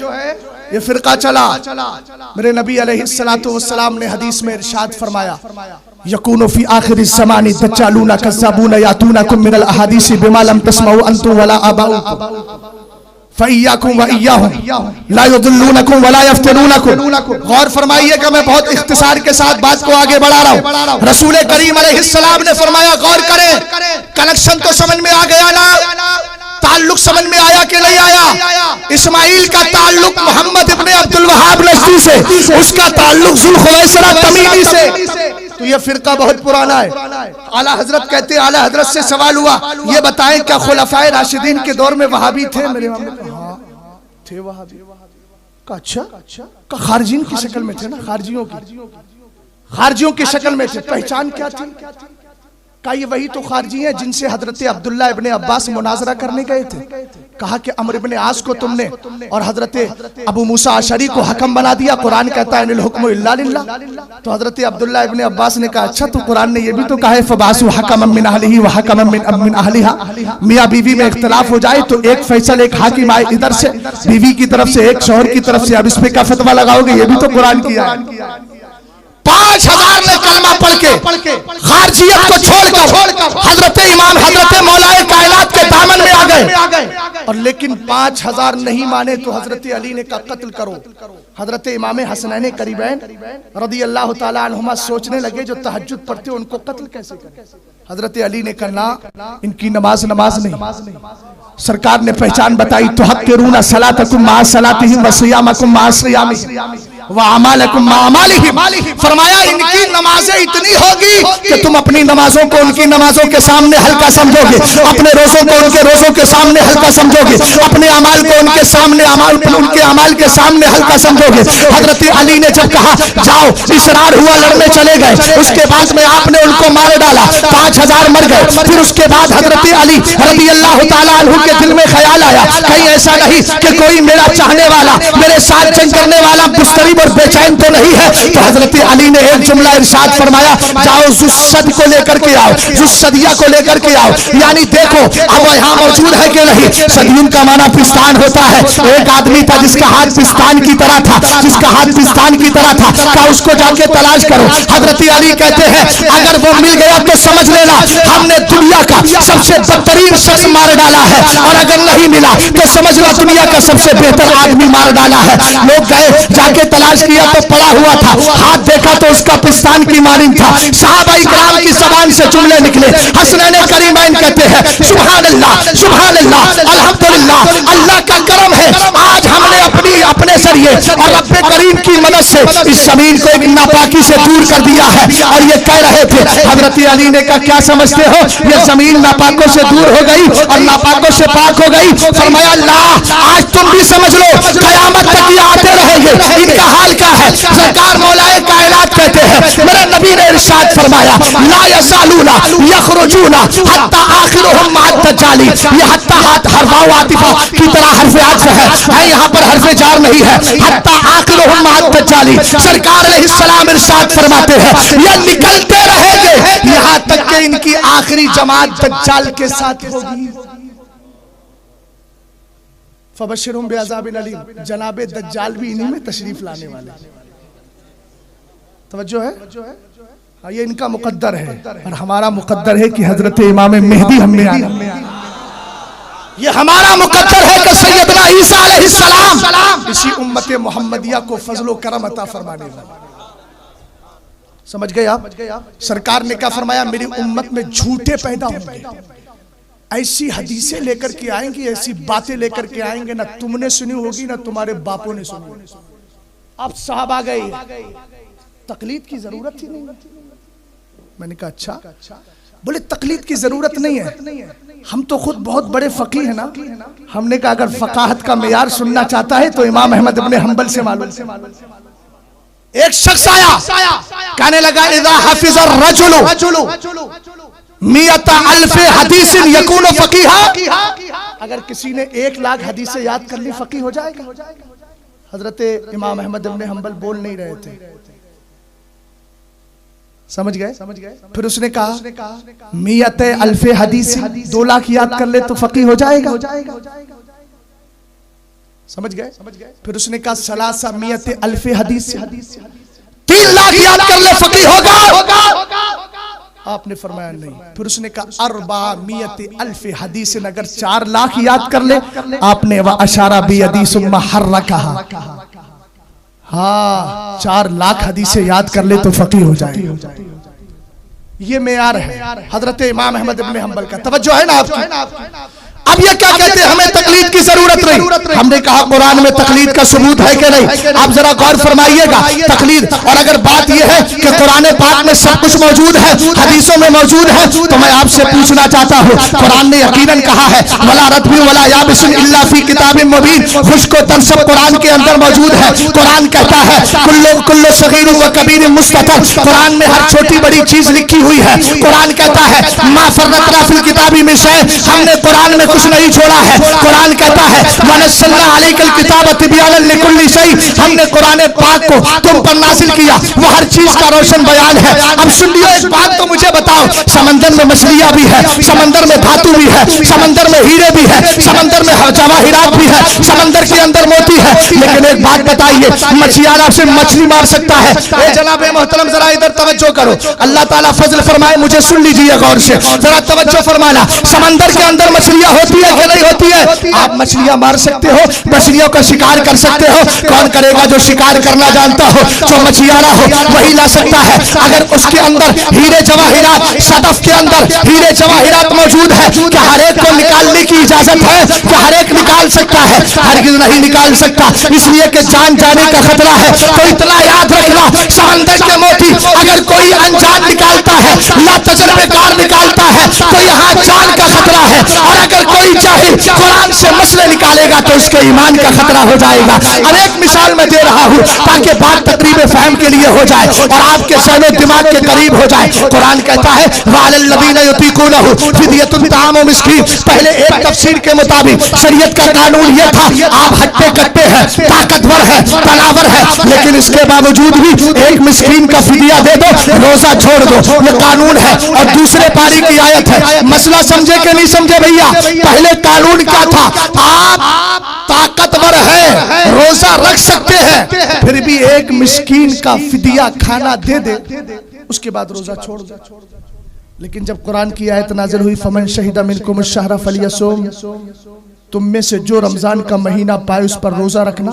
یہ فرقہ چلا. میرے نبی علیہ السلام نے حدیث میں ارشاد فرمایا یکون فی آخر الزمان دجالون کذابون یاتونکم من الاحادیث بما لم تسمعوا انتم ولا آباؤکم فَإِيَّاكُمْ وَإِيَّاهُمْ لَا يُضِلُّونَكُمْ وَلَا يَفْتِنُونَكُمْ. غور فرمائیے کہ میں بہت اختصار کے ساتھ بات کو آگے بڑھا رہا ہوں. رسول کریم علیہ السلام نے فرمایا غور کریں, کنیکشن تو سمجھ میں آ گیا نا, تعلق سمجھ میں آیا کہ نہیں آیا. اسماعیل کا تعلق محمد ابن عبد الوہاب نجدی سے, اس کا تعلق ذوالخویسرہ تمیمی سے. تو یہ فرقہ بہت پرانا ہے. اعلیٰ حضرت کہتے ہیں, اعلیٰ حضرت سے سوال ہوا یہ بتائیں کیا خلفائے راشدین کے دور میں وہابی تھے؟ میرے ہاں تھے وہابی. اچھا خارجین کی شکل میں تھے نا, خارجیوں کی شکل میں تھے. پہچان کیا تھی؟ کہا یہ وہی تو خارجی ہیں جن سے حضرت عبداللہ ابن عباس مناظرہ کرنے گئے تھے. کہا کہ عمرو ابن عاص کو تم نے اور حضرت ابو موسیٰ اشعری کو حکم بنا دیا, قرآن کہتا ہے ان الحکم الا للہ. تو حضرت عبداللہ ابن عباس نے کہا اچھا تو قرآن نے یہ بھی تو کہا ہے فبعثوا حکما من اہلہ وحکما من اہلہا. میاں بیوی میں اختلاف ہو جائے تو ایک فیصل ایک حاکم آئے ادھر سے بیوی کی طرف سے, ایک شوہر کی طرف سے, اب اس پہ کیا فتویٰ لگاؤ گے؟ یہ بھی تو قرآن کیا ہے. 5000 نے کلمہ پڑھ کے خارجیت کو چھوڑ کر حضرت امام حضرت مولا کائنات کے دامن میں آ گئے. اور لیکن 5000 نہیں مانے تو حضرت علی نے کہا قتل کرو. حضرت امام حسنین قریبین رضی اللہ تعالیٰ عنہما سوچنے لگے جو تہجد پڑھتے ان کو قتل کیسے کریں. حضرت علی نے کہا ان کی نماز نہیں. سرکار نے پہچان بتائی تحقرون صلاتکم مع صلاتہم وصیامکم مع صیامہم وَعَمَالَكُمْ مَعَمَالِهِمْ. فرمایا ان کی نمازیں اتنی ہوگی کہ تم اپنی نمازوں کو ان کی نمازوں کے سامنے ہلکا سمجھو گے, اپنے روزوں کو ان کے روزوں کے سامنے ہلکا سمجھو گے, اپنے اعمال کو ان کے سامنے ان کے اعمال کے سامنے ہلکا سمجھو گے. حضرت علی نے جب کہا جاؤ اصرار ہوا, لڑنے چلے گئے. اس کے بعد میں آپ نے ان کو مار ڈالا, 5000 مر گئے. پھر اس کے بعد حضرت علی رضی اللہ تعالیٰ عنہ کے دل میں خیال آیا کہیں ایسا نہیں کہ کوئی میرا چاہنے والا میرے ساتھ جنگ کرنے والا مستریب اور بے چین تو نہیں ہے. تو حضرت علی نے ایک جملہ ارشاد فرمایا جاؤ زسد کو لے کر کے آؤ, زسدیہ کو لے کر کے آؤ. یعنی دیکھو اب وہ یہاں موجود ہے کہ نہیں. صدیون کا معنی پستان ہوتا ہے. ایک آدمی تھا جس کا ہاتھ پستان کی طرح تھا, کہا اس کو جا کے تلاش کرو. حضرت علی کہتے ہیں اگر وہ مل گیا تو سمجھ لینا ہم نے دنیا کا سب سے بدترین شخص مار ڈالا ہے, اور اگر نہیں ملا تو سمجھ لو دنیا کا سب سے بہتر آدمی مار ڈالا ہے. لوگ گئے جا کے تلاش کیا تو پڑا ہوا تھا، ہاتھ دیکھا تو اس کا پستان کی مانند تھا۔ صحابہ کرام کی زبان سے جملے نکلے، حسنین کریمین کہتے ہیں سبحان اللہ سبحان اللہ الحمدللہ، اللہ کا کرم ہے آج ہم نے اپنے ذریعے اور رب کریم کی مدد سے اس زمین کو ایک ناپاکی سے دور کر دیا ہے۔ اور یہ کہہ رہے تھے، حضرت علی نے کہا کیا سمجھتے ہو یہ زمین ناپاکوں سے دور ہو گئی اور ناپاکوں سے پاک ہو گئی؟ فرمایا اللہ آج تم بھی سمجھ لو قیامت تک یہ آتے رہیں گے، ان کا حال کیا ہے؟ سرکار مولا کائنات کہتے ہیں، میرے نبی نے ارشاد فرمایا لا یزالون یخرجون حتی آخرهم مع الدجال، یہ حتی حرف عاطفہ کی طرح حرف عطف ہے، یہاں پر حرف جار نہیں ہے، حتی آخرهم مع الدجال۔ سرکار علیہ السلام ارشاد فرماتے ہیں یہ نکلتے رہیں گے یہاں تک کہ ان کی آخری جماعت دجال کے ساتھ ہوگی۔ فبشرہم بعذاب علیم، جناب دجال بھی انہی میں تشریف لانے والے۔ توجہ ہے، یہ ان کا مقدر ہے اور ہمارا مقدر ہے کہ حضرت امام مہدی ہم میں آنا۔ یہ ہمارا مقدر ہے کہ سیدنا عیسیٰ علیہ السلام اسی امت محمدیہ کو فضل و کرم عطا فرمانے والا۔ سمجھ گئے آپ؟ سرکار نے کیا فرمایا؟ میری امت میں جھوٹے پیدا ہوں گے، ایسی حدیثیں لے کر کے آئیں گے، ایسی باتیں لے کر کے آئیں گے نہ تم نے سنی ہوگی نہ تمہارے باپوں نے سنی ہوگی۔ اب صحابہ گئی، تقلید کی ضرورت ہی نہیں۔ میں نے کہا اچھا، بولے تقلید کی ضرورت نہیں ہے، ہم تو خود بہت بڑے فقیہ ہیں نا۔ ہم نے کہا اگر فقاہت کا معیار سننا چاہتا ہے تو امام احمد ابن حنبل سے معلوم۔ ایک شخص آیا کہنے لگا اذا حفظ الرجل مئت الف حدیث یکون فقیہا، اگر کسی نے 1,00,000 حدیثیں یاد کر لی فقیہ ہو جائے گا۔ حضرت امام احمد ابن حنبل بول نہیں رہے تھے، سمجھ گئے؟ پھر اس نے کہا مئت الف حدیث 2,00,000 یاد کر لے تو فقیہ ہو جائے گا۔ سمجھ گئے؟ پھر اس نے کہا ثلاثہ مئت الف حدیث 3,00,000 یاد کر لے فقیہ ہوگا۔ آپ نے فرمایا نہیں۔ پھر اس نے کہا 400 الف حدیث، اگر 4,00,000 یاد کر لے، آپ نے وَأَشَارَ بِيَدِي ثُمَّ حَرَّكَهَا، ہاں 4,00,000 حدیثیں یاد کر لے تو فقیہ ہو جائے۔ یہ معیار ہے حضرت امام احمد ابن حنبل کا۔ توجہ ہے نا آپ کی؟ اب یہ کیا کہتے ہیں ہمیں تقلید کی ضرورت نہیں۔ ہم نے کہا قرآن میں تقلید کا ثبوت ہے کہ نہیں؟ آپ ذرا غور فرمائیے گا تقلید، اور اگر بات یہ ہے کہ قرآن پاک میں سب کچھ موجود ہے، حدیثوں میں موجود ہے، تو میں آپ سے پوچھنا چاہتا ہوں قرآن نے یقیناً کہا ہے وَلَا رَطْبٍ وَلَا يَابِسٍ إِلَّا فِي كِتَابٍ مُبِينٍ، خشک و تر سب قرآن کے اندر موجود ہے۔ قرآن کہتا ہے کل صغیر و کبیر مستطر، قرآن میں ہر چھوٹی بڑی چیز لکھی ہوئی ہے۔ قرآن کہتا ہے ما فرطنا فی الکتاب من شیء، ہم نے قرآن میں کچھ نہیں چھوڑا ہے۔ قرآن کہتا ہے وَنَزَّلْنَا عَلَيْكَ الْكِتَابَ تِبْيَانًا لِكُلِّ شَيْءٍ، ہم نے قرآن پاک کو تم پر نازل کیا، وہ ہر چیز کا روشن بیان ہے۔ اب سن لیو ایک بات تو مجھے بتاؤ، سمندر میں مچھلیاں بھی ہے، سمندر میں دھاتو بھی ہے، سمندر میں ہیرے بھی ہے، سمندر میں جواہرات بھی ہے، سمندر کے اندر موتی ہے، لیکن ایک بات بتائیے مچھلیاں سے مچھلی مار سکتا ہے؟ اے جناب محترم ذرا ادھر توجہ کرو، اللہ تعالیٰ فضل فرمائے، مجھے سن لیجیے غور سے، ذرا توجہ فرمانا۔ سمندر کے اندر مچھلیاں ہوتی ہے کہ نہیں ہوتی ہے؟ آپ مچھلیاں مار سکتے ہو، مچھلیوں کا شکار کر سکتے ہو؟ کون کرے گا؟ جو شکار کرنا جانتا ہو، جو مچھلیارا ہو وہی لا سکتا ہے۔ اگر اس کے اندر ہیرے جواہرات، صدف کے اندر ہیرے جواہرات موجود ہے، کیا ہر ایک کو نکالنے کی اجازت ہے؟ کیا ہر ایک نکال سکتا ہے؟ ہرگز نہیں نکال سکتا، اس لیے کہ جان جانے کا خطرہ ہے۔ تو اتنا یاد رکھنا، سمندر کے موتی اگر کوئی انجان نکالتا ہے، لا تجربے کار نکالتا ہے، تو یہاں جان کا خطرہ ہے، اور اگر کوئی چاہے قرآن سے مسئلے نکالے گا تو اس کے ایمان کا خطرہ ہو جائے گا۔ اب ایک مثال میں دے رہا ہوں تاکہ بات تقریب فہم کے لیے ہو جائے اور آپ کے ذہن و دماغ کے قریب ہو جائے۔ قرآن کہتا ہے وَعَلَى الَّذِينَ يُطِيقُونَهُ فِدْيَةٌ طَعَامُ مِسْكِينٍ، پہلے ایک تفسیر کے مطابق شریعت کا قانون یہ تھا آپ ہٹے کٹے ہیں، طاقتور ہے، تناور ہے، لیکن اس کے باوجود بھی ایک مسکین کا فدیہ دے دو، روزہ چھوڑ دو، یہ قانون ہے۔ اور دوسرے پاری کی آیت ہے، مسئلہ سمجھے کہ نہیں سمجھے بھیا؟ پہلے قانون کیا تھا؟ آپ طاقتور ہیں، روزہ رکھ سکتے ہیں، پھر بھی ایک مسکین کا فدیہ کھانا دے دے، اس کے بعد روزہ چھوڑ دے۔ لیکن جب قرآن کی آیت نازل ہوئی فَمَنْ شَهِدَ مِنْكُمُ الشَّهْرَ فَلْيَصُمْ، تم میں سے جو رمضان کا مہینہ پائے اس پر روزہ رکھنا،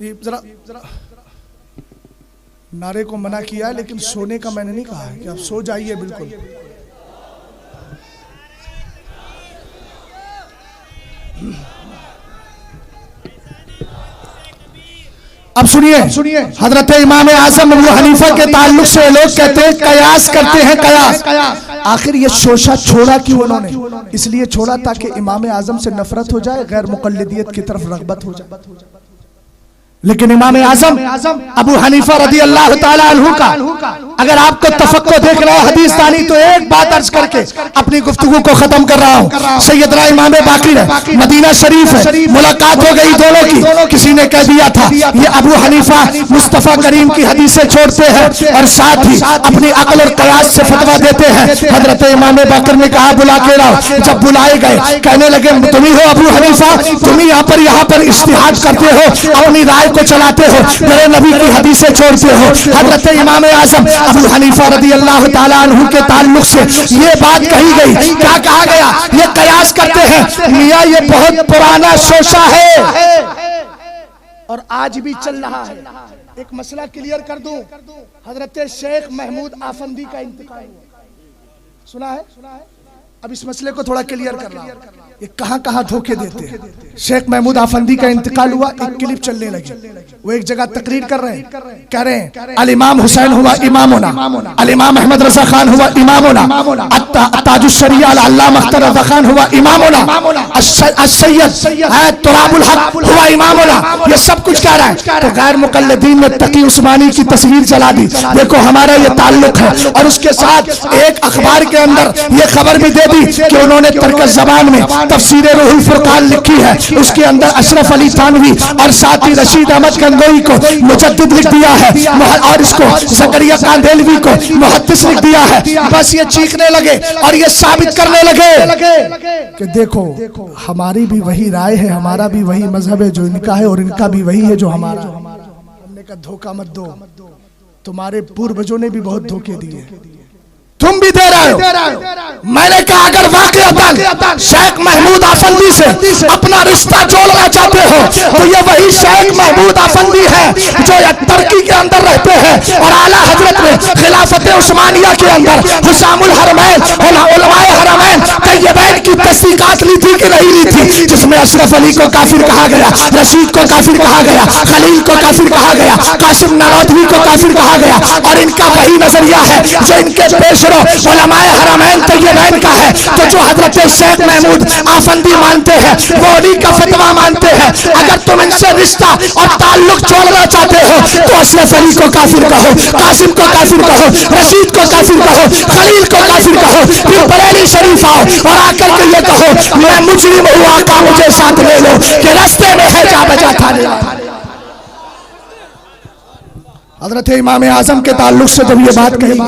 ذرا نعرے کو منع کیا ہے لیکن سونے کا میں نے نہیں کہا ہے کہ آپ سو جائیے بالکل. اب سنیے حضرت امام اعظم ابو حنیفہ کے تعلق سے لوگ کہتے ہیں قیاس کرتے ہیں قیاس. آخر یہ شوشہ چھوڑا کیوں انہوں نے؟ اس لیے چھوڑا تاکہ امام اعظم سے نفرت ہو جائے, غیر مقلدیت کی طرف رغبت ہو جائے. لیکن امام اعظم ابو حنیفہ رضی اللہ تعالی عنہ کا اگر آپ کو تفقہ دیکھ رہا ہے حدیث دانی, تو ایک بات عرض کر کے اپنی گفتگو کو ختم کر رہا ہوں. سیدنا امام باقر ہے, مدینہ شریف ہے, ملاقات ہو گئی دونوں کی. کسی نے کہہ دیا تھا یہ ابو حنیفہ مصطفیٰ کریم کی حدیثیں چھوڑتے ہیں اور ساتھ ہی اپنی عقل اور قیاس سے فتویٰ دیتے ہیں. حضرت امام باقر نے کہا بلا کے لاؤ. جب بلائے گئے کہنے لگے تم ہی ہو ابو حنیفہ, تم ہی یہاں پر اجتہاد کرتے ہو, اپنی رائے کو چلاتے ہو, میرے نبی کی حدیثیں چھوڑتے ہو. حضرت امام اعظم ابو حنیفہ رضی اللہ تعالیٰ عنہ کے تعلق سے یہ بات کہی گئی. کیا کہا گیا؟ یہ قیاس کرتے ہیں. میاں یہ بہت پرانا شوشہ ہے اور آج بھی چل رہا ہے. ایک مسئلہ کلیئر کر دوں, حضرت شیخ محمود آفندی کا انتقال سنا ہے؟ اب اس مسئلے کو تھوڑا کلیئر کر رہا ہوں. یہ کہاں دھوکے دیتے ہیں. شیخ محمود آفندی کا انتقال ہوا, ایک کلپ چلنے لگی. وہ ایک جگہ تقریر کر رہے ہیں, کہہ رہے ہیں الامام حسین ہوا امامنا, الامام احمد رضا خان ہوا امامنا, تاج الشریعہ العلامہ اختر رضا خان ہوا امامنا, السید تراب الحق ہوا امامنا. یہ سب کچھ کہہ رہا ہے. تو غیر مقلدین نے تقی عثمانی کی تصویر جلا دی. دیکھو ہمارا یہ تعلق ہے. اور اس کے ساتھ ایک اخبار کے اندر یہ خبر بھی دے دی کہ انہوں نے ترک زبان میں تفسیر روح الفرقان لکھی ہے. اس کے اندر اشرف علی تھانوی اور ساتھی رشید احمد گنگوئی کو مجدد لکھ دیا ہے, اور اس کو زکریا کاندھیلوی کو محدث لکھ دیا ہے. بس یہ چیخنے لگے اور یہ ثابت کرنے لگے کہ دیکھو ہماری بھی وہی رائے ہے, ہمارا بھی وہی مذہب ہے جو ان کا ہے, اور ان کا بھی وہی ہے جو ہمارا. ہم نے کہا دھوکہ مت دو, تمہارے پوروجوں نے بھی بہت دھوکے دیے, تم بھی دے رہے ہو. میں نے کہا اگر واقعتاً شیخ محمود آفندی سے اپنا رشتہ جوڑنا چاہتے ہو تو یہ وہی شیخ محمود آفندی ہے جو ترکی کے اندر رہتے ہیں اور اعلیٰ حضرت نے خلافت عثمانیہ کے اندر حسام الحرمین علماء حرمین طیبین کی تصدیقات لی تھی کہ نہیں لی تھی, جس میں اشرف علی کو کافر کہا گیا, رشید کو کافر کہا گیا, خلیل کو کافر کہا گیا, قاسم نارودوی کو کافر کہا گیا. اور ان کا وہی نظریہ ہے جو ان کے پیش علماء حرمین طیبین کا ہے. تو جو حضرت شیخ محمود آفندی مانتے ہیں وہ انہی کا فتویٰ مانتے ہیں. اگر تم ان سے رشتہ اور تعلق چھوڑنا چاہتے ہو تو اشرف علی کو کافر کہو, قاسم کو کافر کہو, رشید کو کافر کہو, خلیل کو کافر کہو, پھر بریلی شریف آؤ اور آ کر کے یہ کہو میں مجرم ہوں, آقا مجھے ساتھ لے لو کہ رستے میں ہے جا بجا کھانے. حضرت امام اعظم کے تعلق سے جب یہ بات کہی,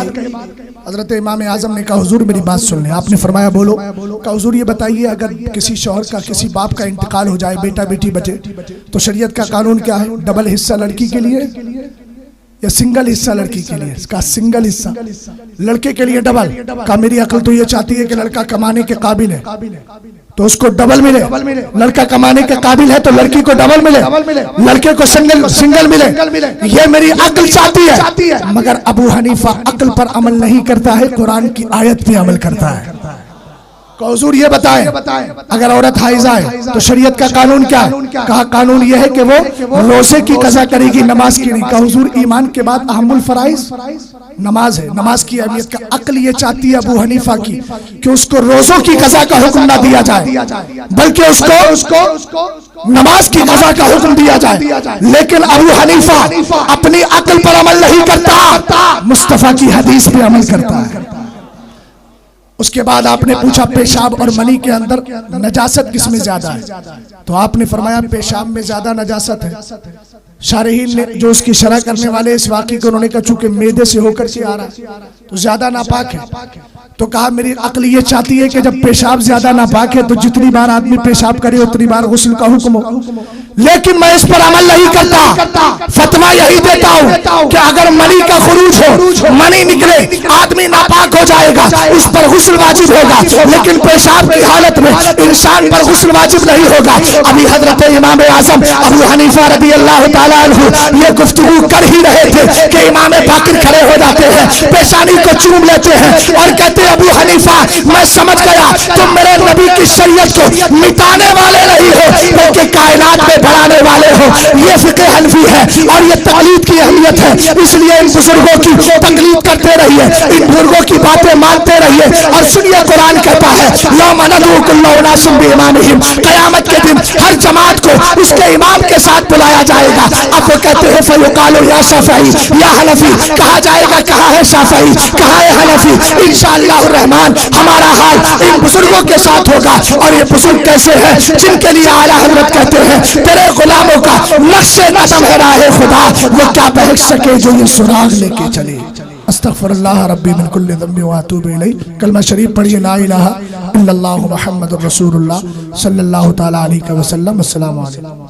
حضرت امام اعظم نے کہا حضور میری بات سن لیں. آپ نے فرمایا بولو. کہا حضور یہ بتائیے اگر کسی شوہر کا کسی باپ کا انتقال ہو جائے, بیٹا بیٹی بچے, تو شریعت کا قانون کیا ہے؟ ڈبل حصہ لڑکی کے لیے یا سنگل حصہ لڑکی کے لیے؟ اس کا سنگل حصہ, لڑکے کے لیے ڈبل. کہا میری عقل تو یہ چاہتی ہے کہ لڑکا کمانے کے قابل ہے تو اس کو ڈبل ملے, لڑکا کمانے کے قابل ہے تو لڑکی کو ڈبل ملے, لڑکے کو سنگل ملے. یہ میری عقل چاہتی ہے. مگر ابو حنیفہ عقل پر عمل نہیں کرتا ہے, قرآن کی آیت پہ عمل کرتا ہے. کہ حضور یہ بتائیں اگر عورت حائضہ ہے تو شریعت کا قانون کیا ہے؟ کہا قانون یہ ہے کہ وہ روزے کی قضا کرے گی, نماز کی نہیں. کہا حضور ایمان کے بعد اہم الفرائض نماز ہے, نماز کی اہمیت کا عقل یہ چاہتی ہے ابو حنیفہ کی کہ اس کو روزوں کی قضا کا حکم نہ دیا جائے بلکہ اس کو نماز کی قضا کا حکم دیا جائے. لیکن ابو حنیفہ اپنی عقل پر عمل نہیں کرتا, مصطفیٰ کی حدیث پہ عمل کرتا ہے. اس کے بعد آپ نے پوچھا پیشاب اور منی کے اندر نجاست کس میں زیادہ ہے؟ تو آپ نے فرمایا پیشاب میں زیادہ نجاست ہے. شارحین نے جو اس کی شرح کرنے والے اس واقعے کو انہوں نے کہا چونکہ میدے سے ہو کر کے آ رہا ہے تو زیادہ ناپاک ہے. تو کہا میری عقل یہ چاہتی ہے کہ جب پیشاب زیادہ ناپاک ہے تو جتنی بار آدمی پیشاب کرے اتنی بار غسل کا حکم ہو، لیکن میں اس پر عمل نہیں کرتا، فتویٰ یہی دیتا ہوں کہ اگر منی کا خروج ہو، منی نکلے، آدمی ناپاک ہو جائے گا، اس پر غسل واجب ہوگا، لیکن پیشاب کی حالت میں انسان پر غسل واجب نہیں ہوگا۔ ابھی حضرت امام اعظم ابو حنیفہ رضی اللہ تعالیٰ عنہ یہ گفتگو کر ہی رہے تھے کہ امام باقر کھڑے ہو جاتے ہیں، پیشانی کو چوم لیتے ہیں اور کہتے ہیں ابو حنیفہ میں سمجھ گیا تم میرے نبی کی شریعت کو مٹانے والے نہیں ہو بلکہ کائنات میں بڑھانے والے ہو۔ یہ فقہ حنفی ہے اور یہ تقلید کی اہمیت ہے، اس لیے ان بزرگوں کی تقلید کرتے رہیے، ان بزرگوں کی باتیں مانتے رہیے اور سنیے قرآن کہتا ہے یوم ندعو کل اناس بامامہم، قیامت کے دن ہر جماعت کو اس کے امام کے ساتھ بلایا جائے گا۔ اب وہ کہتے ہیں فیقال یا شافعی یا حنفی، کہا جائے گا کہاں ہے شافعی کہاں ہے حنفی؟ انشاءاللہ الرحمن ہمارا حال ان بزرگوں کے ساتھ ہوگا۔ اور یہ بزرگ کیسے ہیں؟ جن کے لیے اعلیٰ حضرت کہتے ہیں تیرے غلاموں کا نقش قدم ہے راہ خدا، وہ کیا بہک سکے جو یہ سراغ لے کے چلے۔ استغفر اللہ ربی من کل ذنب واتوب الیہ۔ کلمہ شریف پڑھیے لا الہ الا اللہ محمد الرسول اللہ صلی اللہ تعالی علیہ وسلم۔ السلام علیکم۔